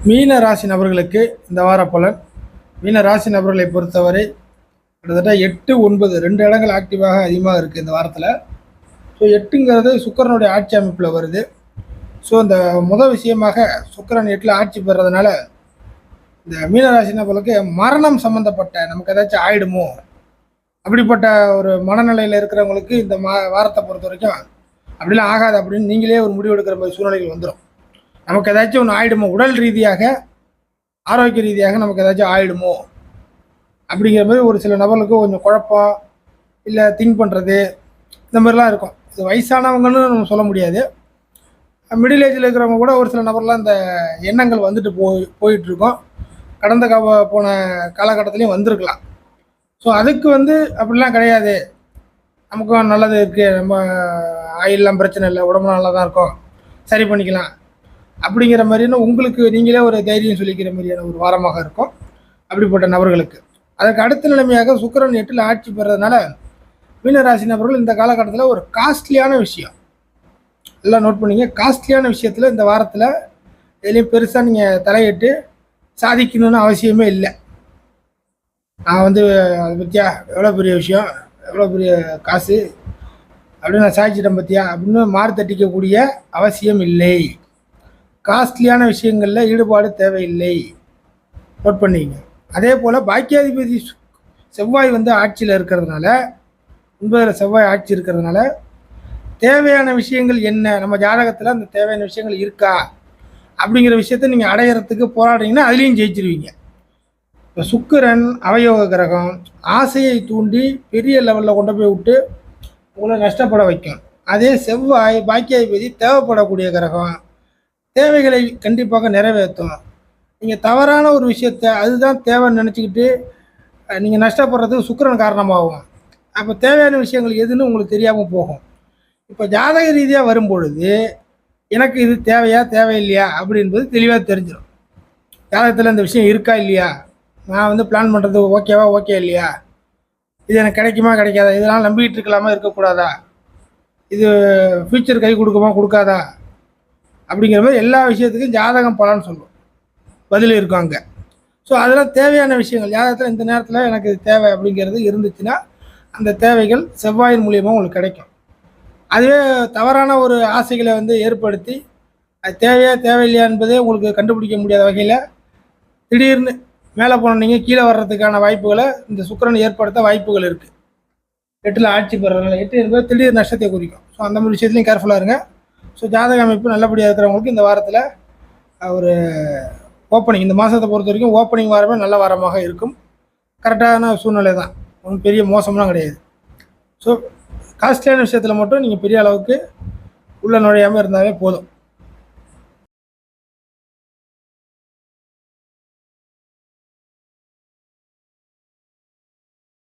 மீன ராசி நபர்களுக்கு இந்த வார பலன். மீன ராசி நபர்களை பொறுத்தவரை கிட்டத்தட்ட 8, 9 2 இடங்கள் ஆக்டிவாக அதிகமாக இருக்குது இந்த வாரத்தில். ஸோ 8ங்கிறது சுக்கிரனுடைய ஆட்சி அமைப்பில் வருது. ஸோ இந்த விஷயமாக சுக்கிரன் 8ல் ஆட்சி பெறதுனால இந்த மீனராசி நபர்களுக்கு மரணம் சம்மந்தப்பட்ட நமக்கு ஏதாச்சும் ஆயிடுமோ அப்படிப்பட்ட ஒரு மனநிலையில் இருக்கிறவங்களுக்கு இந்த வாரத்தை பொறுத்த வரைக்கும் அப்படிலாம் ஆகாது அப்படின்னு நீங்களே ஒரு முடிவு எடுக்கிற மாதிரி சூழ்நிலைகள் வந்துடும். நமக்கு ஏதாச்சும் ஒன்று ஆயிடுமோ, உடல் ரீதியாக ஆரோக்கிய ரீதியாக நமக்கு ஏதாச்சும் ஆயிடுமோ அப்படிங்கிற மாதிரி ஒரு சில நபர்களுக்கு கொஞ்சம் குழப்பம் இல்லை திங்க் பண்ணுறது இந்த மாதிரிலாம் இருக்கும். இது வயசானவங்கன்னு நம்ம சொல்ல முடியாது. மிடில் ஏஜில் இருக்கிறவங்க கூட ஒரு சில நபர்லாம் இந்த எண்ணங்கள் வந்துட்டு போயிட்டுருக்கோம். கடந்த போன காலகட்டத்துலேயும் வந்திருக்கலாம். ஸோ அதுக்கு அப்படிலாம் கிடையாது, நமக்கும் நல்லது இருக்குது, நம்ம ஆயிலெலாம் பிரச்சனை இல்லை, உடம்புலாம் நல்லா தான் இருக்கும், சரி பண்ணிக்கலாம் அப்படிங்கிற மாதிரின்னு உங்களுக்கு நீங்களே ஒரு தைரியம் சொல்லிக்கிற மாதிரியான ஒரு வாரமாக இருக்கும் அப்படிப்பட்ட நபர்களுக்கு. அதற்கு அடுத்த நிலைமையாக சுக்கிரன் 8ல் ஆட்சி பெறதுனால மீனராசி நபர்கள் இந்த காலகட்டத்தில் ஒரு காஸ்ட்லியான விஷயம் எல்லாம் நோட் பண்ணிங்க. காஸ்ட்லியான விஷயத்தில் இந்த வாரத்தில் எதுலேயும் பெருசாக நீங்கள் தலையிட்டு சாதிக்கணும்னு அவசியமே இல்லை. நான் அதை பற்றியா எவ்வளோ பெரிய விஷயம், எவ்வளோ பெரிய காசு அப்படின்னு நான் சாதிச்சிட்டேன் பற்றியா அப்படின்னு மாறு தட்டிக்கக்கூடிய அவசியம் இல்லை. காஸ்ட்லியான விஷயங்களில் ஈடுபாடு தேவையில்லை, நோட் பண்ணிங்க. அதே போல் பாக்கியாதிபதி செவ்வாய் ஆட்சியில் இருக்கிறதுனால, 9ல் செவ்வாய் ஆட்சி இருக்கிறதுனால தேவையான விஷயங்கள் என்ன, நம்ம ஜாதகத்தில் அந்த தேவையான விஷயங்கள் இருக்கா அப்படிங்கிற விஷயத்த நீங்கள் அடையிறதுக்கு போராடிங்கன்னா அதுலேயும் ஜெயிச்சிருவீங்க. இப்போ சுக்கிரன் அவயோக கிரகம், ஆசையை தூண்டி பெரிய லெவலில் கொண்டு போய் விட்டு உங்களை நஷ்டப்பட வைக்கும். அதே செவ்வாய் பாக்கியாதிபதி தேவைப்படக்கூடிய கிரகம், தேவைகளை கண்டிப்பாக நிறைவேற்றும். நீங்கள் தவறான ஒரு விஷயத்தை அதுதான் தேவைன்னு நினச்சிக்கிட்டு நீங்கள் நஷ்டப்படுறதுக்கு சுக்கிரன் காரணமாகும். அப்போ தேவையான விஷயங்கள் எதுன்னு உங்களுக்கு தெரியாமல் போகும். இப்போ ஜாதக ரீதியாக வரும்பொழுது எனக்கு இது தேவையா தேவையில்லையா அப்படின்றது தெளிவாக தெரிஞ்சிடும். ஜாதகத்தில் இந்த விஷயம் இருக்கா இல்லையா, நான் பிளான் பண்ணுறது ஓகேவா ஓகே இல்லையா, இது எனக்கு கிடைக்குமா கிடைக்காதா, இதெல்லாம் நம்பிக்கிட்டு இருக்கலாமா இருக்கக்கூடாதா, இது ஃப்யூச்சர் கை கொடுக்குமா கொடுக்காதா அப்படிங்கிற மாதிரி எல்லா விஷயத்துக்கும் ஜாதகம் பலன்னு சொல்லும், பதில் இருக்கும் அங்கே. ஸோ அதெல்லாம் தேவையான விஷயங்கள் ஜாதகத்தில் இந்த நேரத்தில் எனக்கு இது தேவை அப்படிங்கிறது இருந்துச்சுன்னா அந்த தேவைகள் செவ்வாயின் மூலியமாக உங்களுக்கு கிடைக்கும். அதுவே தவறான ஒரு ஆசைகளை ஏற்படுத்தி அது தேவையா தேவையில்லையா என்பதே உங்களுக்கு கண்டுபிடிக்க முடியாத வகையில் திடீர்னு மேலே போனீங்க கீழே வர்றதுக்கான வாய்ப்புகளை இந்த சுக்கிரன் ஏற்படுத்த வாய்ப்புகள் இருக்குது. 8ல் ஆட்சி பெறதுனால 8 என்பது திடீர் நஷ்டத்தை குறிக்கும். ஸோ அந்த மாதிரி விஷயத்துலையும் கேர்ஃபுல்லாக இருங்க. ஸோ ஜாதக அமைப்பு நல்லபடியாக இருக்கிறவங்களுக்கு இந்த வாரத்தில் ஒரு ஓப்பனிங், இந்த மாதத்தை பொறுத்த வரைக்கும் ஓப்பனிங் வாரமே நல்ல வாரமாக இருக்கும். கரெக்டான சூழ்நிலை தான், ஒன்றும் பெரிய மோசம்லாம் கிடையாது. ஸோ காஸ்ட்லியான விஷயத்தில் மட்டும் நீங்கள் பெரிய அளவுக்கு உள்ள நுழையாமல் இருந்தாலே போதும்.